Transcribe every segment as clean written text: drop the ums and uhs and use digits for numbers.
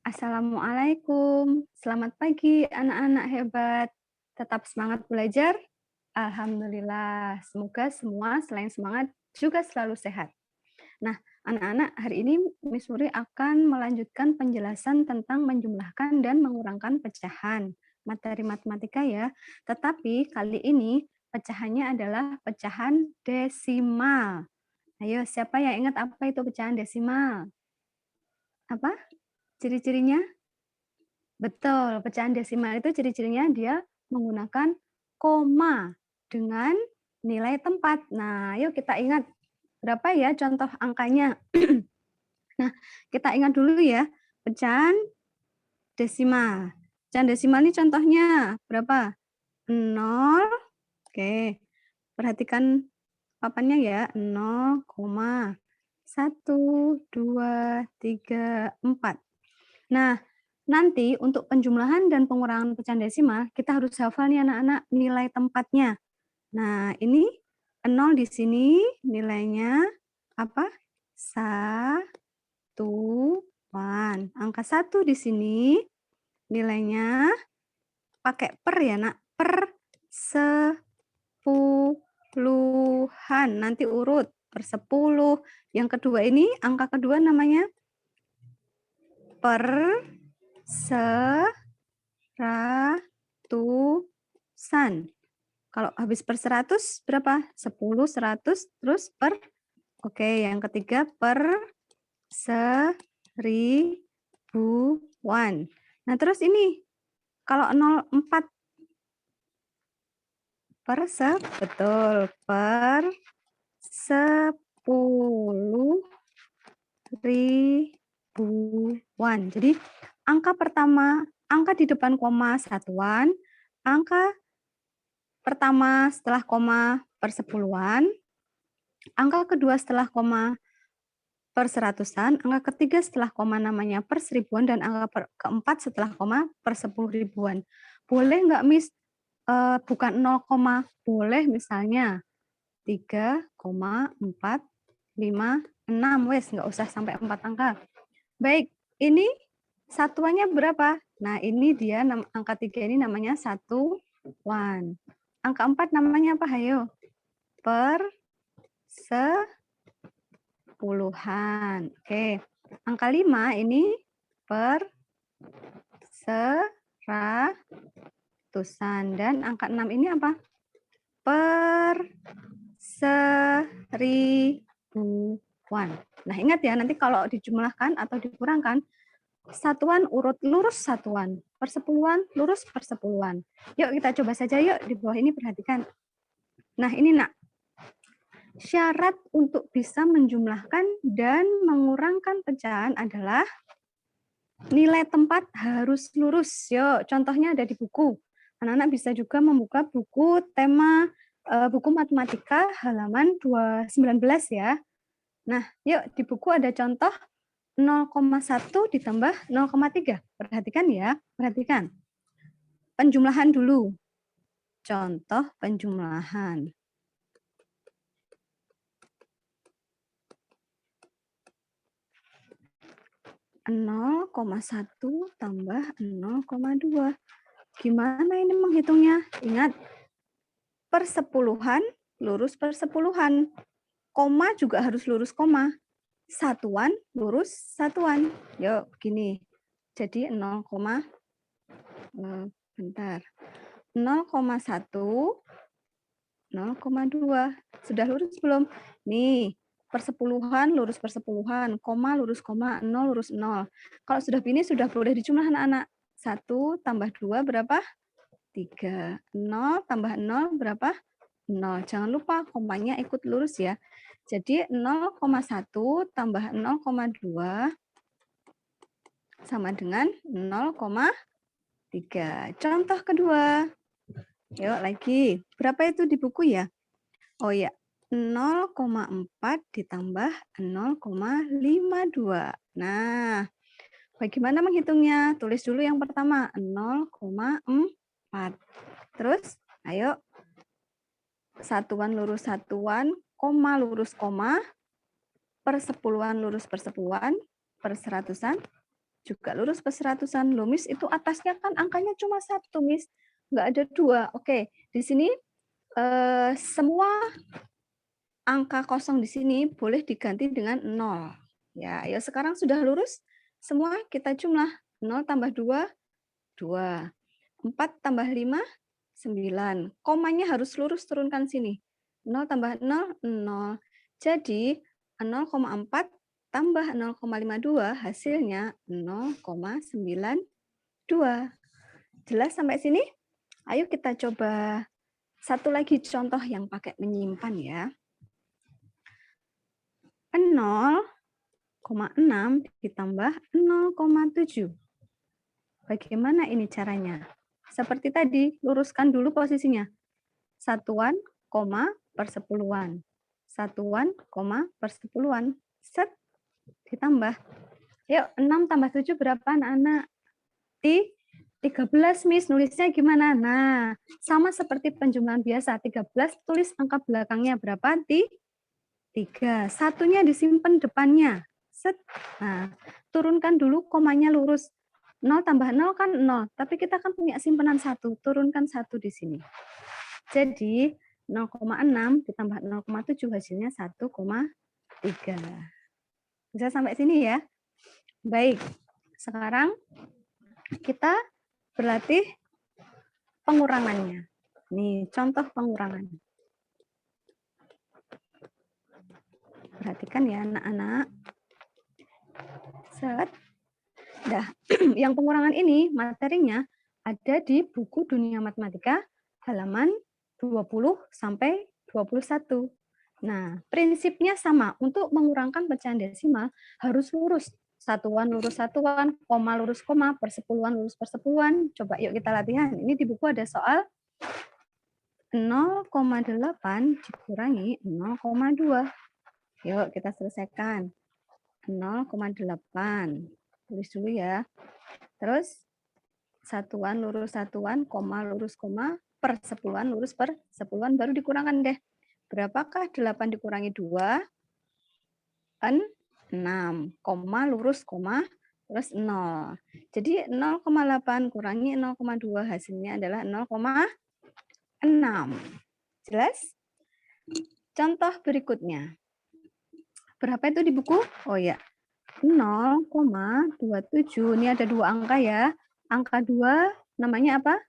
Assalamualaikum. Selamat pagi anak-anak hebat. Tetap semangat belajar? Alhamdulillah. Semoga semua selain semangat juga selalu sehat. Nah, anak-anak, hari ini Miss Muri akan melanjutkan penjelasan tentang menjumlahkan dan mengurangkan pecahan. Materi matematika ya. Tetapi kali ini pecahannya adalah pecahan desimal. Ayo, siapa yang ingat apa itu pecahan desimal? Apa? Ciri-cirinya? Betul, pecahan desimal itu ciri-cirinya dia menggunakan koma dengan nilai tempat. Nah, yuk kita ingat berapa ya contoh angkanya. Nah, kita ingat dulu ya, pecahan desimal. Pecahan desimal ini contohnya berapa? 0, oke, perhatikan papannya ya, 0,1, 2, 3, 4. Nah, nanti untuk penjumlahan dan pengurangan pecahan desimal, kita harus hafal nih anak-anak nilai tempatnya. Nah, ini 0 di sini nilainya apa? 1-an. Angka 1 di sini nilainya pakai per ya, Nak. Per 10-an. Nanti urut per 10. Yang kedua ini, angka kedua namanya per 100-an. Kalau habis per 100 berapa? 10, 100, terus per. Oke, yang ketiga per 1000-an. Nah, terus ini kalau 0,4 per betul, per 10.000-an. Jadi angka pertama, angka di depan koma satuan, angka pertama setelah koma per 10-an, angka kedua setelah koma per 100-an, angka ketiga setelah koma namanya per 1000-an, dan angka keempat setelah koma per 10.000-an. Boleh nggak, Miss, bukan 0, boleh misalnya 3,456, wes nggak usah sampai 4 angka. Baik, ini satuannya berapa? Nah, ini dia angka 3 ini namanya satuan. Angka 4 namanya apa? Hayo. Per 10-an. Oke. Angka 5 ini per 100-an. Dan angka 6 ini apa? Per 1000-an. Nah, ingat ya, nanti kalau dijumlahkan atau dikurangkan, satuan urut lurus satuan. Per 10-an lurus per 10-an. Yuk kita coba saja yuk, di bawah ini perhatikan. Nah, ini Nak. Syarat untuk bisa menjumlahkan dan mengurangkan pecahan adalah nilai tempat harus lurus. Yuk, contohnya ada di buku. Anak-anak bisa juga membuka buku tema buku matematika halaman 219 ya. Nah, yuk di buku ada contoh 0,1 ditambah 0,3. Perhatikan ya, perhatikan. Penjumlahan dulu. Contoh penjumlahan. 0,1 tambah 0,2. Gimana ini menghitungnya? Ingat, per 10-an lurus per 10-an. Koma juga harus lurus koma. Satuan lurus satuan. Yuk, begini. Jadi 0,1, 0,2. Sudah lurus belum? Nih, per 10-an lurus per 10-an, koma lurus koma, 0 lurus 0. Kalau sudah begini sudah boleh dijumlah anak-anak. 1 tambah 2 berapa? 3. 0 tambah 0 berapa? 0. Jangan lupa komanya ikut lurus ya. Jadi 0,1 tambah 0,2 sama dengan 0,3. Contoh kedua. Yuk lagi. Berapa itu di buku ya? Oh ya, 0,4 ditambah 0,52. Nah, bagaimana menghitungnya? Tulis dulu yang pertama, 0,4. Terus, ayo. Satuan lurus satuan, koma lurus koma, per 10-an lurus per 10-an, per 100-an. juga lurus perseratusan. Loh, Miss, itu atasnya kan angkanya cuma 1, Miss. Nggak ada 2. Oke, di sini semua angka kosong di sini boleh diganti dengan 0. Ya, ayo sekarang sudah lurus. Semua kita jumlah. 0 tambah 2, 2. 4 tambah 5, 9. Komanya harus lurus, turunkan sini. 0 tambah 0, 0. Jadi 0,4 tambah 0,52 hasilnya 0,92. Jelas sampai sini? Ayo kita coba satu lagi contoh yang pakai menyimpan ya. 0,6 ditambah 0,7. Bagaimana ini caranya? Seperti tadi, luruskan dulu posisinya. Satuan, koma, persepuluhan. Satuan, koma, persepuluhan. Set, ditambah. Yuk, 6 tambah 7 berapa anak-anak? 13, Miss. Nulisnya gimana? Nah, sama seperti penjumlahan biasa. 13, tulis angka belakangnya berapa? 3. Satunya disimpan depannya. Set. Nah, turunkan dulu komanya lurus. 0 tambah 0 kan 0, tapi kita kan punya simpanan 1. Turunkan 1 di sini. Jadi 0,6 ditambah 0,7 hasilnya 1,3. Bisa sampai sini ya? Baik. Sekarang kita berlatih pengurangannya. Nih, contoh pengurangan. Perhatikan ya anak-anak. Set. Dah, yang pengurangan ini materinya ada di buku Dunia Matematika halaman 20 sampai 21. Nah, prinsipnya sama. Untuk mengurangkan pecahan desimal harus lurus. Satuan lurus satuan, koma lurus koma, persepuluhan lurus persepuluhan. Coba yuk kita latihan. Ini di buku ada soal 0,8 dikurangi 0,2. Yuk kita selesaikan. 0,8. Tulis dulu ya. Terus satuan lurus satuan, koma lurus koma, persepuluhan lurus persepuluhan, baru dikurangkan deh. Berapakah 8 dikurangi 2? 6. Koma lurus koma, terus 0. Jadi 0,8 kurangi 0,2 hasilnya adalah 0,6. Jelas? Contoh berikutnya. Berapa itu di buku? Oh ya, 0,27. Ini ada 2 angka ya. Angka 2 namanya apa?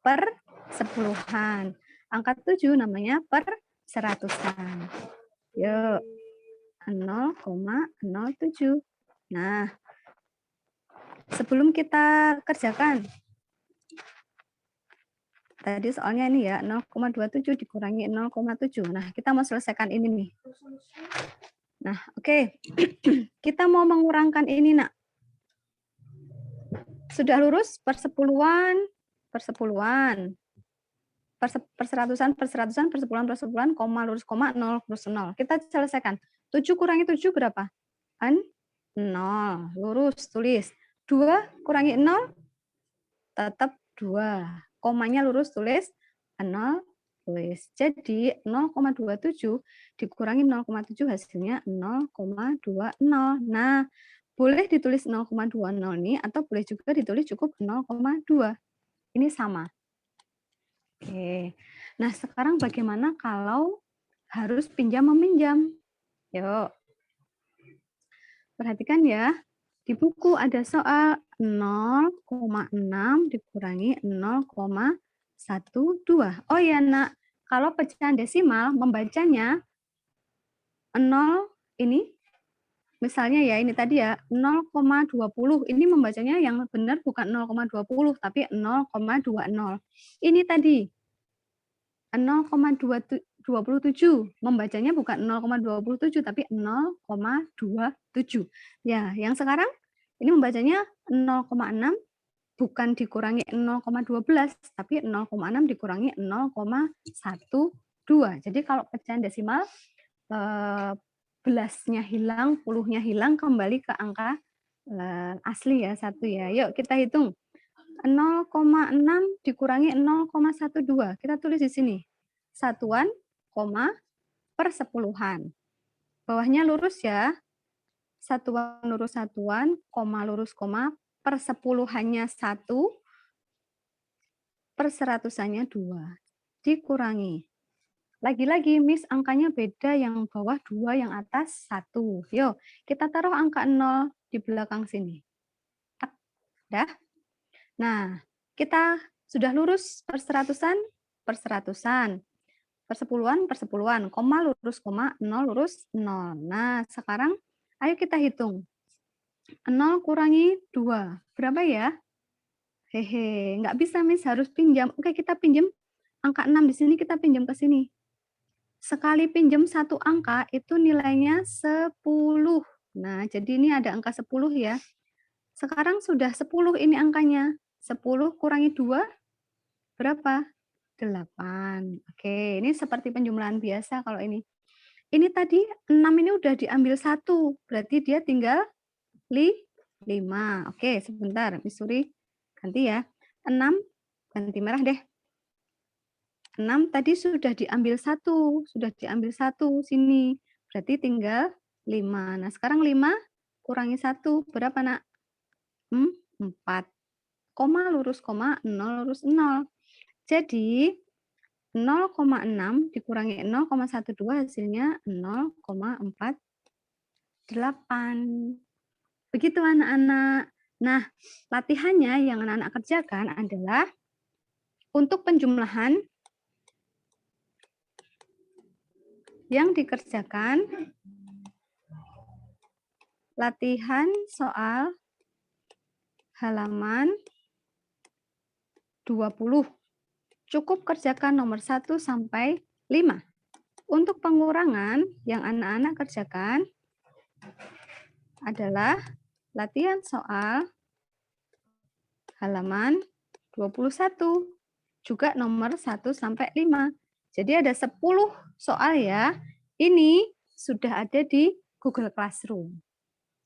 Persepuluhan. Angka 7 namanya perseratusan. Yuk. 0,07. Nah, sebelum kita kerjakan. Tadi soalnya ini ya, 0,27 dikurangi 0,7. Nah, kita mau selesaikan ini nih. Nah, oke. Kita mau mengurangkan ini, Nak. Sudah lurus persepuluhan, persepuluhan. Perseratusan, persepuluhan, koma, lurus, koma, 0, lurus 0. Kita selesaikan. 7 kurangi 7 berapa? 0. Lurus, tulis. 2 kurangi 0, tetap 2. Komanya lurus, tulis 0, tulis. Jadi 0,27 dikurangi 0,7 hasilnya 0,20. Nah, boleh ditulis 0,20 ini atau boleh juga ditulis cukup 0,2. Ini sama. Oke. Nah, sekarang bagaimana kalau harus pinjam-meminjam? Yuk. Perhatikan ya. Di buku ada soal 0,6 dikurangi 0,12. Oh ya, Nak. Kalau pecahan desimal membacanya 0 ini misalnya ya ini tadi ya 0,20. Ini membacanya yang benar bukan 0,20 tapi 0,20. Ini tadi 0,27. Membacanya bukan 0,27 tapi 0,27. Ya, yang sekarang ini membacanya 0,6 bukan dikurangi 0,12 tapi 0,6 dikurangi 0,12. Jadi kalau pecahan desimal belasnya hilang, puluhnya hilang, kembali ke angka asli ya, 1 ya. Yuk kita hitung. 0,6 dikurangi 0,12. Kita tulis di sini. Satuan, koma, persepuluhan. Bawahnya lurus ya. Satuan lurus satuan, koma lurus koma, persepuluhannya 1, perseratusannya 2. Dikurangi. Lagi-lagi, Miss, angkanya beda, yang bawah 2, yang atas 1. Yuk, kita taruh angka 0 di belakang sini. Tak, dah. Nah, kita sudah lurus perseratusan, perseratusan. Persepuluhan, persepuluhan. Koma, lurus koma. 0, lurus 0. Nah, sekarang ayo kita hitung. 0 kurangi 2. Berapa ya? Hehe, nggak bisa, Miss, harus pinjam. Oke, kita pinjam angka 6 di sini, kita pinjam ke sini. Sekali pinjam satu angka itu nilainya 10. Nah, jadi ini ada angka 10 ya. Sekarang sudah 10 ini angkanya. 10 kurangi 2 berapa? 8. Oke, ini seperti penjumlahan biasa kalau ini. Ini tadi 6 ini udah diambil 1, berarti dia tinggal 5. Oke, sebentar, Miss Suri ganti ya. 6 ganti merah deh. 6 tadi sudah diambil 1, sini. Berarti tinggal 5. Nah, sekarang 5 kurangi 1 berapa, Nak? 4. Koma lurus koma, 0 lurus 0. Jadi 0,6 dikurangi 0,12 hasilnya 0,48. Begitu anak-anak. Nah, latihannya yang anak-anak kerjakan adalah untuk penjumlahan yang dikerjakan latihan soal halaman 20. Cukup kerjakan nomor 1 sampai 5. Untuk pengurangan yang anak-anak kerjakan adalah latihan soal halaman 21. Juga nomor 1 sampai 5. Jadi ada 10 soal ya. Ini sudah ada di Google Classroom.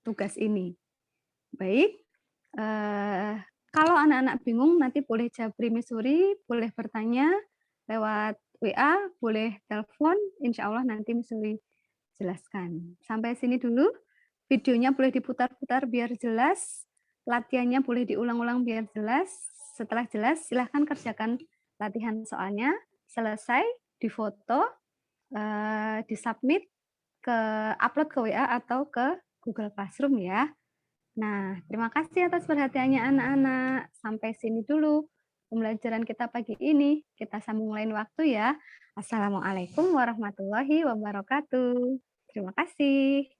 Tugas ini. Baik. Kalau anak-anak bingung nanti boleh japri Miss Suri, boleh bertanya lewat WA, boleh telepon, insya Allah nanti Miss Suri jelaskan. Sampai sini dulu, videonya boleh diputar-putar biar jelas, latihannya boleh diulang-ulang biar jelas. Setelah jelas, silahkan kerjakan latihan soalnya, selesai, difoto, disubmit, upload ke WA atau ke Google Classroom ya. Nah, terima kasih atas perhatiannya anak-anak. Sampai sini dulu pembelajaran kita pagi ini. Kita sambung lain waktu ya. Assalamualaikum warahmatullahi wabarakatuh. Terima kasih.